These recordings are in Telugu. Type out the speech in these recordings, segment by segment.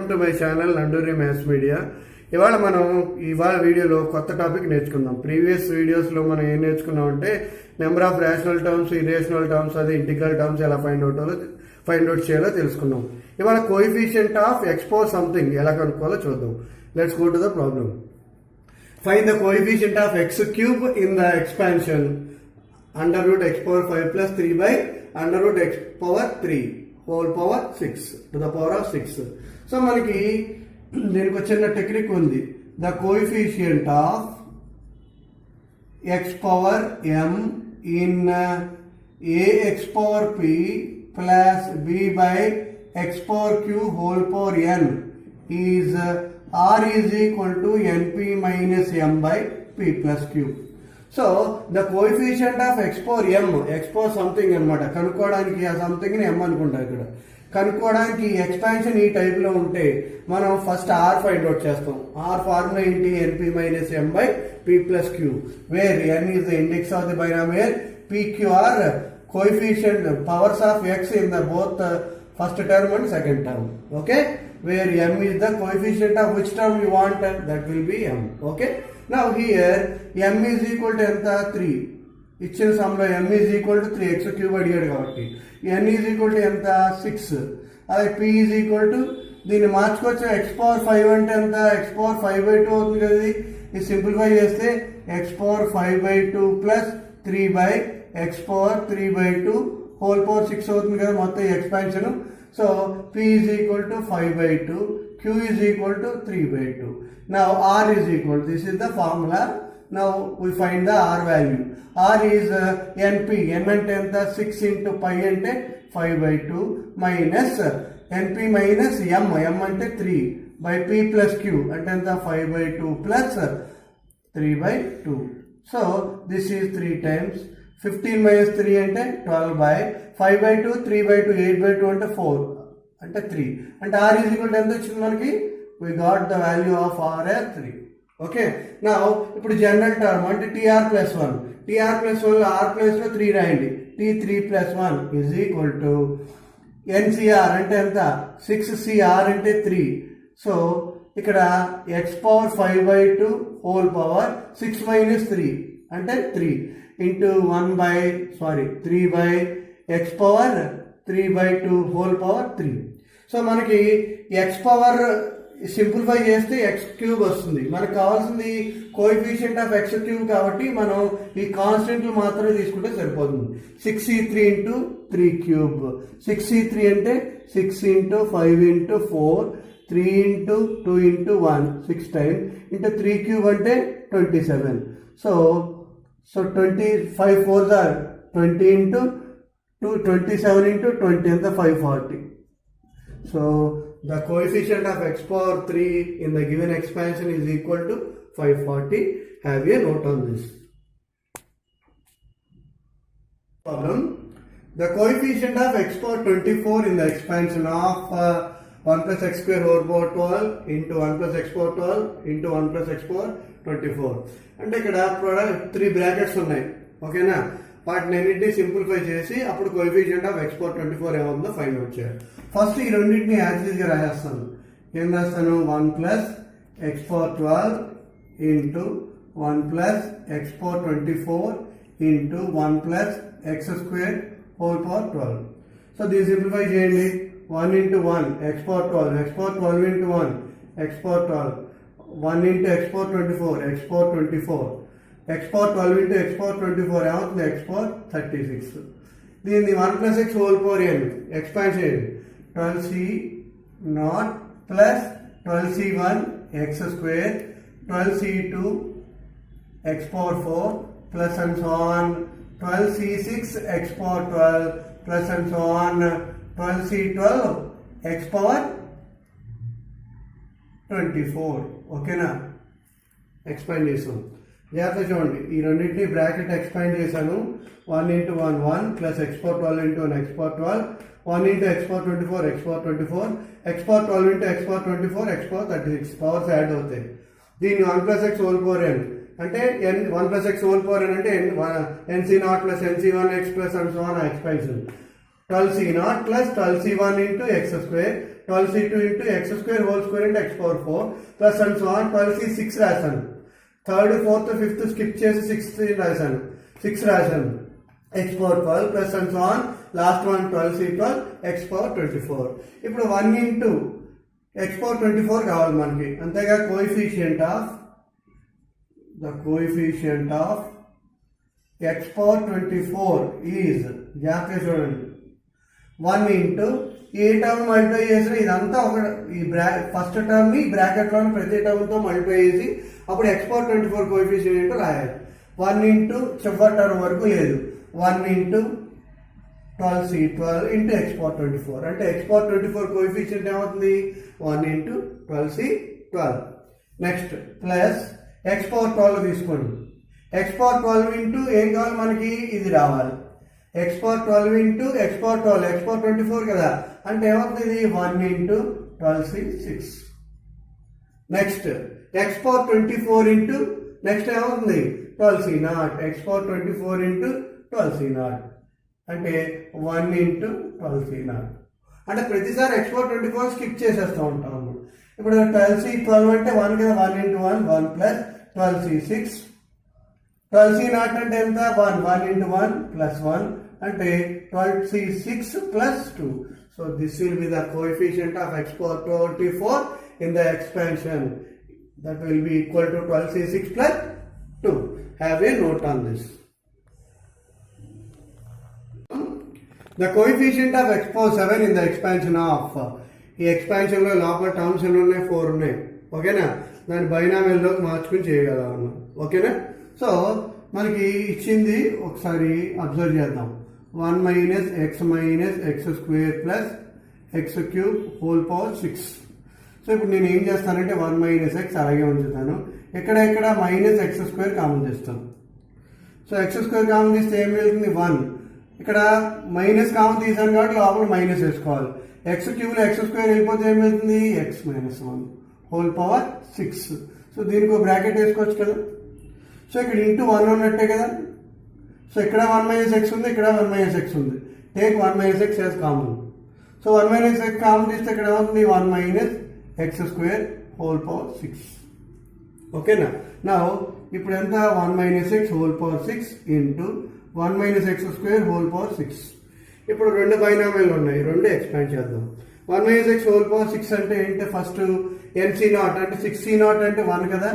Welcome to my channel Nanduri maths media. ఇవాళ వీడియోలో కొత్త టాపిక్ నేర్చుకుందాం. ప్రీవియస్ వీడియోస్లో మనం ఏం నేర్చుకున్నాం అంటే number of rational terms, irrational terms, అది ఇంటిగ్రల్ టర్మ్స్ ఎలా ఫైండ్ అవుట్ చేయాలో తెలుసుకున్నాం. ఇవాళ coefficient of x power something ఎలా కనుక్కోవాలో చూద్దాం. Let's go to the problem. Find the coefficient of X cube in the expansion under root x power 5 plus 3 by under root x power 3 whole power 6 to the power of 6. So మనకి దీనికి వచ్చిన టెక్నిక్ ఉంది. The coefficient of x power m in ax power p plus b by x power q whole power n is r is equal to np minus m by p plus q. So the coefficient of x power M, X power something అనమాట. కనుక్కోవడానికి ఆ సంథింగ్ని ఎం అనుకుంటారు. ఇక్కడ కనుక్కోవడానికి ఎక్స్పాన్షన్ ఈ టైప్లో ఉంటే మనం ఫస్ట్ ఆర్ ఫైండ్ అవుట్ చేస్తాం. ఆర్ ఫార్ములా ఏంటి? N p minus m by p plus q, where n is the index of the binomial, p q are coefficient powers of x in the both first term and second term. Okay, where m is the coefficient of which term you want, that will be m. Okay, now here m is equal to enta 3 ఇచ్చిన సమ్లో m is equal to 3, x cube అడిగాడు కాబట్టి n is equal to ఎంత 6. అదే p is equal to దీన్ని మార్చుకోవచ్చు. x పవర్ 5 అంటే ఎంత? x పవర్ 5/2 అవుతుంది కదా. ఇది సింప్లిఫై చేస్తే x power 5/2 plus 3 by x power 3/2 whole power 6 అవుతుంది కదా మొత్తం expansion. So p is equal to 5/2, q is equal to 3/2. Now r is equal, this is the formula. Now we find the r value. R is np, n ante enta 6 into pi ante 5/2 minus np minus m, m ante 3 by p plus q ante enta 5/2 plus 3/2. So this is 3 times 15 minus 3 అంటే 12 by 5/2, 3/2, 8/2 అంటే 4 అంటే 3 అంటే r is equal to ఎంత వచ్చింది మనకి? we got the value of r as 3. Okay, నా ఇప్పుడు జనరల్ టర్మ్ అంటే tr plus 1, tr plus 1 r place లో 3 రాయండి. t3 plus 1 is equal to ncr అంటే ఎంత? 6cr అంటే 3. సో ఇక్కడ x power 5/2 whole power 6 minus 3 అంటే 3 into 3 by x power 3/2 whole power 3. So మనకి x పవర్ సింప్లిఫై చేస్తే x క్యూబ్ వస్తుంది. మనకు కావాల్సింది కోఎఫిషియంట్ ఆఫ్ x క్యూబ్ కాబట్టి మనం ఈ కాన్స్టెంట్లు మాత్రమే తీసుకుంటే సరిపోతుంది. 6c3 into 3 క్యూబ్, 6c3 అంటే 6 into 5 into 4, 3 into 2 into 1, 6 times into 3 cube అంటే 27. So 25 4s are 20 into 2, 27 into 20 and the 540. So the coefficient of x power 3 in the given expansion is equal to 540. Have a note on this. Problem. The coefficient of x power 24 in the expansion of 1 plus x square whole power 12 into 1 plus x power 12 into 1 plus x power 24. అంటే ఇక్కడ 3 బ్రాకెట్స్ ఉన్నాయి. ఓకేనా, వాటిని అన్నింటినీ సింప్లిఫై చేసి అప్పుడు కోఎఫిషియంట్ ఆఫ్ x పవర్ 24 ఏమవుతుందో ఫైండ్ అవుట్ చేయాలి. ఫస్ట్ ఈ రెండింటిని యాజ్ గా రాసేస్తాను. ఏం రాస్తాను? 1 plus x power 12 into 1 plus x power 24 into 1 plus x square whole power 12. So దీన్ని సింప్లిఫై చేయండి. 1 into 1 x power 12, x power 12 into 1 x power 12, 1 into x power 24, x power 24, x power 12 into x power 24 ఏమవుతుంది? x power 36. దీన్ని 1 plus x whole power n expand చేయండి. 12c naught plus 12c1 x square, 12c2 x power 4 plus and so on, 12c6 x power 12 plus and so on, 12c12 x power 24. ఓకేనా, ఎక్స్పాండ్ చేసాం. జాగ్రత్త చూడండి, ఈ రెండింటిని బ్రాకెట్ ఎక్స్పాండ్ చేశాను. 1 into 1 1 plus x power 12 into 1 x power 12, 1 into x power 24 x power 24, x power 12 into x power 24 x power 36 powers add అవుతాయి. దీన్ని 1 plus x whole power n అంటే 1 plus x whole power n అంటే nc0 plus nc1 x plus and so on expansion. 12c0 plus 12c1 into x square, 12c2 into x square whole square into x power 4 plus and so on. 12c 6 రాశాను, థర్డ్ ఫోర్త్ ఫిఫ్త్ స్కిప్ చేసి 6 రాశాను, 6 రాశాను, x power 12 plus and so on. Last one 12c12 x power 24. ఇప్పుడు 1 into x power 24 కావాలి మనకి, అంతేగా coefficient of x power 24 is జాగ్రత్తగా చూడండి 1 into ఏ టర్మ్ మల్టిప్లై చేసిన ఇదంతా ఒక ఈ ఫస్ట్ టర్మ్ ని బ్రాకెట్ లోని ప్రతి టర్మ్ తో మల్టిప్లై చేసి అప్పుడు x power 24 కోఎఫిషియంట్ ఏంటో రాయాలి. 1 into చివరి టర్మ్ వరకు లేదు, 1 into 12c12 into x power 24 అంటే x power 24 కోఎఫిషియంట్ ఏమవుతుంది 1 into 12c12. Next plus x power 12 తీసుకోండి, x power 12 into ఏం కావాలి మనకి ఇది రావాలి, x power 12 into x power 12 x power 24 కదా అంటే ఏమవుతుంది ఇది 1 into 12c6. Next x power 24 into next ఏమవుతుంది 12c0 x power 24 into 12c0 అంటే 1 into 12c0 అంటే ప్రతిసారి x power 24 స్కిప్ చేసేస్తూ ఉంటాము. ఇప్పుడు 12c12 అంటే 1 కదా, 1 into 1 plus 12c6, 12c0 అంటే ఎంత 1 into 1 plus 1 అంటే 12c6 plus 2. So this will be the coefficient of x power 24 in the expansion. That will be equal to 12c6 plus 2. Have a note on this. The coefficient of x power 7 in the expansion of ఈ ఎక్స్పాన్షన్ లో లోపల టర్మ్స్ ఎన్ని ఉన్నాయి 4 ఉన్నాయి. ఓకేనా, దాన్ని బైనామియల్ లోకి మార్చుకుని చేయగలం. ఓకేనా, సో మనకి ఇచ్చింది ఒకసారి అబ్జర్వ్ చేద్దాం. 1 minus x square plus x cube whole power 6. So ఇప్పుడు నేను ఏం చేస్తానంటే 1 minus x అలాగే ఉంచుతాను, ఇక్కడ మైనస్ ఎక్స్ స్క్వేర్ కామన్ చేస్తాను. సో ఎక్స్ స్క్వేర్ కామన్ తీస్తే ఏం వెళ్తుంది 1, ఇక్కడ మైనస్ కామన్ తీసాను కాబట్టి లోపల మైనస్ వేసుకోవాలి. ఎక్స్ క్యూబ్లో ఎక్స్ స్క్వేర్ వెళ్ళిపోతే ఏం వెళ్తుంది x minus 1 whole power 6. So దీనికి ఒక బ్రాకెట్ వేసుకోవచ్చు కదా. సో ఇక్కడ ఇంటూ 1 ఉన్నట్టే కదా. సో ఇక్కడ 1 minus x ఉంది, ఇక్కడ 1 minus x ఉంది. Take 1 minus x as common. So 1 minus x common తీస్తే ఇక్కడ ఏమవుతుంది 1 minus x square whole power 6. ఓకేనా, నా ఇప్పుడు ఎంత 1 minus x whole power 6 into 1 minus x square whole power 6. ఇప్పుడు రెండు బైనామియల్ ఉన్నాయి, రెండు ఎక్స్పాండ్ చేద్దాం. 1 minus x whole power 6 అంటే ఏంటి, ఫస్ట్ NC0 అంటే 6C0 అంటే 1 కదా,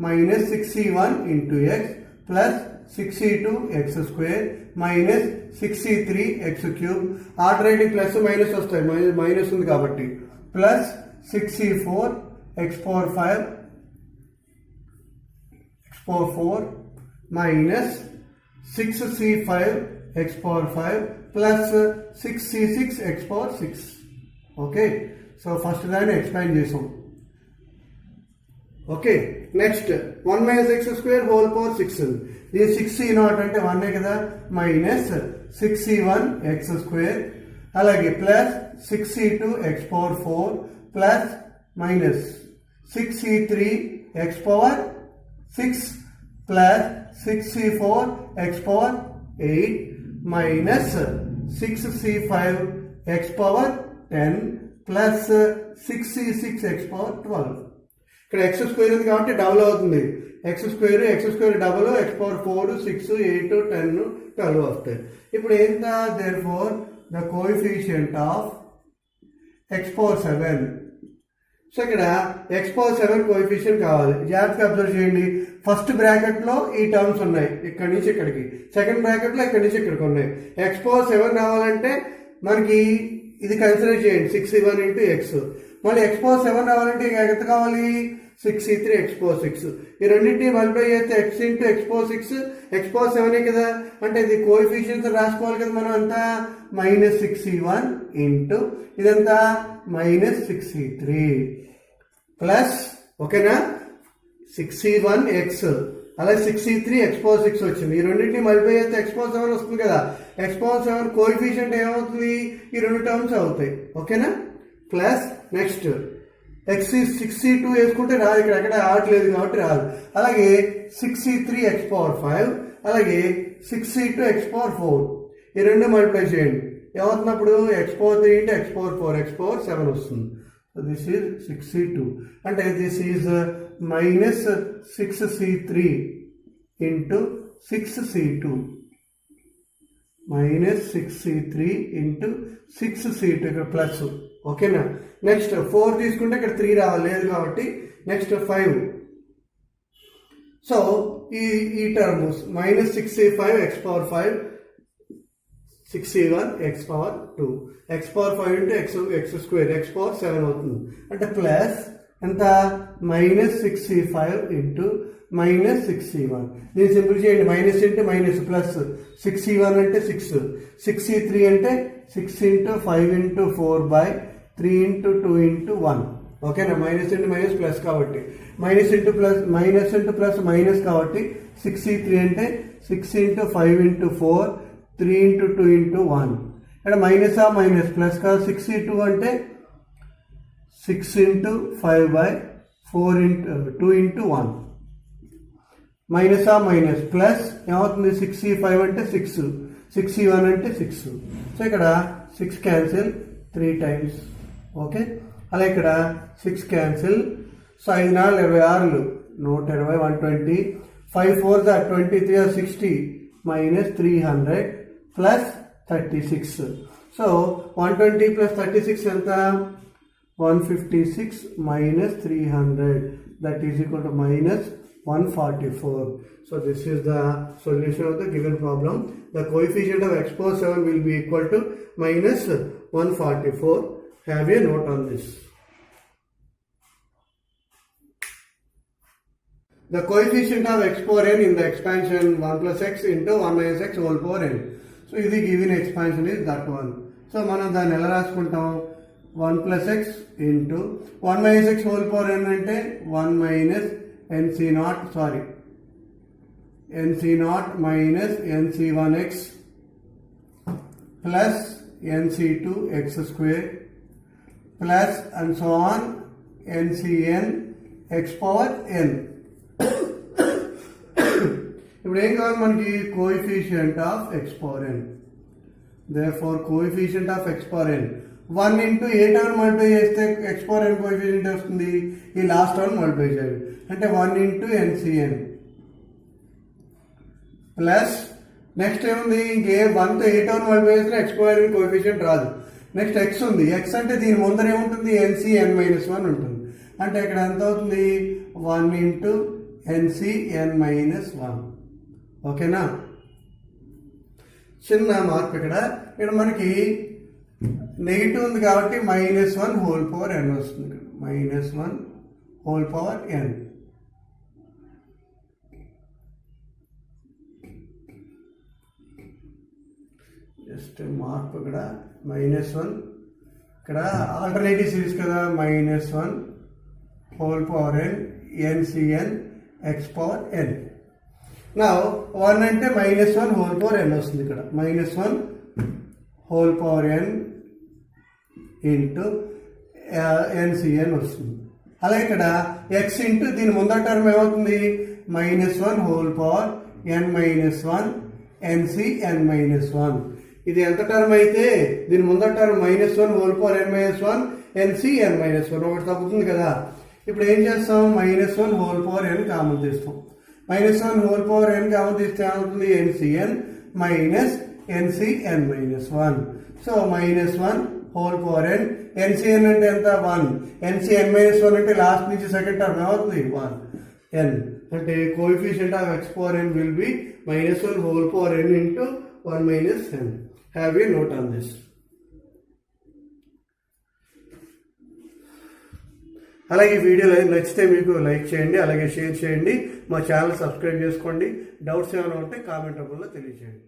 minus 6C1 into x plus 6C2 x square minus 6C3 x cube. Alternative plus minus వస్తాయి, మైనస్ ఉంది కాబట్టి, plus 6C4 x power 5 minus 6C5 x power 5 plus 6C6 x power 6. Okay, so first దాన్ని ఎక్స్పాండ్ చేసాం. Okay, next 1 minus x square whole power 6. ఇది 6C0 అంటే 1 కదా, మైనస్ 6C1 x స్క్వేర్ అలాగే plus 6C2 x power 4 plus minus 6C3 x power 6 plus 6C4 x power 8 minus 6C5 x power 10 plus 6C6 x power 12. ఇక్కడ ఎక్స్ స్క్వేర్ ఉంది కాబట్టి డబుల్ అవుతుంది, X square double x power 4 6 8 10 12 వస్తాయి. ఇప్పుడు ఏంట therefore the coefficient of x power 7. So ఇక్కడ x పవర్ 7 కోఎఫిషియంట్ కావాలి. జాగ్రత్తగా అబ్జర్వ్ చేయండి, ఫస్ట్ బ్రాకెట్ లో ఈ టర్మ్స్ ఉన్నాయి ఇక్కడి నుంచి ఇక్కడికి, సెకండ్ బ్రాకెట్ లో ఇక్కడి నుంచి ఇక్కడికి ఉన్నాయి. x పవర్ 7 రావాలంటే మనకి ఇది కన్సిడర్ చేయండి 6C1 ఇంటూ ఎక్స్. మళ్ళీ x పవర్ 7 రావాలంటే ఎంత కావాలి 6C3 x పవర్ 6. ఈ రెండింటిని మల్టిప్లై చేస్తే x into x power 6 x power 7 కదా, అంటే ఇది కోఎఫిషియన్స్ రాసుకోవాలి కదా మనం. అంతా మైనస్ 6C1 ఇంటూ ఇదంతా మైనస్ 6C3 ప్లస్, ఓకేనా, 6C1 x అలాగే 6C3 x పవర్ 6 వచ్చింది. ఈ రెండింటిని మల్టిప్లై చేస్తే x పవర్ 7 వస్తుంది కదా. x పవర్ 7 కోఎఫిషియంట్ ఏమవుతుంది, ఈ రెండు టర్మ్స్ అవుతాయి. ఓకేనా, ప్లస్ నెక్స్ట్6C2 వేసుకుంటే రాదు, ఇక్కడ ఎక్కడ ఆడలేదు కాబట్టి రాదు. అలాగే 6C3 x పవర్ 5 అలాగే 6C2 x పవర్ 4 ఈ రెండు మల్టిప్లై చేయండి, ఏమవుతున్నప్పుడు x power 3 into x power 4 x power 7 వస్తుంది. So this is 6c2 and this is minus 6c3 into 6c2 minus 6c3 into 6c2 ఇక్కడ ప్లస్ ఓకేనా. నెక్స్ట్ 4 తీసుకుంటే ఇక్కడ 3 రాలేదు కాబట్టి నెక్స్ట్ 5. సో ఈ terms minus 6c5 x power 5 6c1 x power 2 x power 5 into x square x power 7 అవుతుంది. అంటే ప్లస్ ఎంత minus 6c5 into minus 6c1. దీన్ని సింపుల్ చేయండి. Minus into minus plus 6c1 అంటే 6 6c3 అంటే 6 into 5 into 4 by 3 into 2 into 1 ఓకేనా. మైనస్ ఇంటూ మైనస్ ప్లస్ కాబట్టి మైనస్ ఇంటూ ప్లస్ మైనస్ కాబట్టి 6c3 అంటే 6 ఇంటూ 5 ఇంటూ 4 3 ఇంటూ 2 ఇంటూ 1 ఇక్కడ మైనస్ మైనస్ ప్లస్ కాదు. 6c2 అంటే 6 into 5 by 4 into 2 into 1 minus minus plus ఏమవుతుంది 6c5 అంటే 6 6c1 అంటే 6. సో ఇక్కడ 6 క్యాన్సిల్ 3 టైమ్స్ ఓకే. అలా ఇక్కడ 6 cancel. So 5 4 26 120 120 5 4 23 60 minus 300 plus 36. So 120 plus 36 ఎంత 156 minus 300 that is equal to minus 144. So this is the solution of the given problem. The coefficient of x power 7 will be equal to minus 144. Have a note on this. The coefficient of x power n in the expansion 1 plus x into 1 minus x whole power n. So the given expansion is that one. So మనం దాన్ని ఎలా రాసుకుంటాం 1 plus x into 1 minus x whole power n అంటే 1 minus nc0 minus nc1x plus nc2x square plus and so on ncn x power n. ఇప్పుడు ఏం కావాలి మనకి coefficient of x power n. Therefore coefficient of x power n 1 into a term multiply చేస్తే ఎక్స్ పవర్ ఎన్ కోఎఫిషియంట్ వస్తుంది. ఈ లాస్ట్ టర్మ్ మల్టిప్లై చేయాలి అంటే 1 ఇంటూ ఎన్సిఎన్ ప్లస్ నెక్స్ట్ ఏముంది ఇంకే 1తో ఏ టర్మ్ మల్టిప్లై చేస్తే ఎక్స్ పవర్ ఎన్ కోఎఫిషియంట్ రాదు. నెక్స్ట్ ఎక్స్ ఉంది. ఎక్స్ అంటే దీని ముందర ఏముంటుంది ఎన్సిఎన్ మైనస్ 1 ఉంటుంది. అంటే ఇక్కడ ఎంత అవుతుంది 1 ఇంటూ ఎన్సిఎన్ మైనస్ 1 ఓకేనా. చిన్న మార్పు ఇక్కడ మనకి నెగిటివ్ ఉంది కాబట్టి -1 హోల్ పవర్ n వస్తుంది. -1 హోల్ పవర్ n జస్ట్ మార్పు ఇక్కడ -1 ఇక్కడ ఆల్టర్నేటివ్ సిరీస్ కదా -1 whole power n ncn x power n. నా 1 అంటే -1 హోల్ పవర్ n వస్తుంది. ఇక్కడ -1 whole power n into NCN వస్తుంది. అలాగే ఇక్కడ ఎక్స్ ఇంటూ దీని ముందర టర్మ్ ఏమవుతుంది -1 whole power n minus 1 NCN minus 1. ఇది ఎంత టర్మ్ అయితే దీని ముందర term -1 whole power n minus 1 NCN minus 1 ఒకటి తగ్గుతుంది కదా. ఇప్పుడు ఏం చేస్తాం -1 హోల్ పవర్ n కామన్ తీస్తాం. -1 హోల్ పవర్ n కామన్ తీస్తే ఏమవుతుంది NCN minus NCN minus 1. So -1 whole power n NCN అంటే ఎంత 1 ఎన్సిఎన్ మైనస్ 1 అంటే లాస్ట్ నుంచి సెకండ్ టర్మ్ ఏమవుతుంది 1 n అంటే coefficient of x power n will be -1 whole power n into 1 minus n. Have a note on this. అలాగే ఈ వీడియో నచ్చితే మీకు లైక్ చేయండి, అలాగే షేర్ చేయండి, మా ఛానల్ సబ్స్క్రైబ్ చేసుకోండి. డౌట్స్ ఏమైనా ఉంటే కామెంట్ రూపంలో తెలియజేయండి.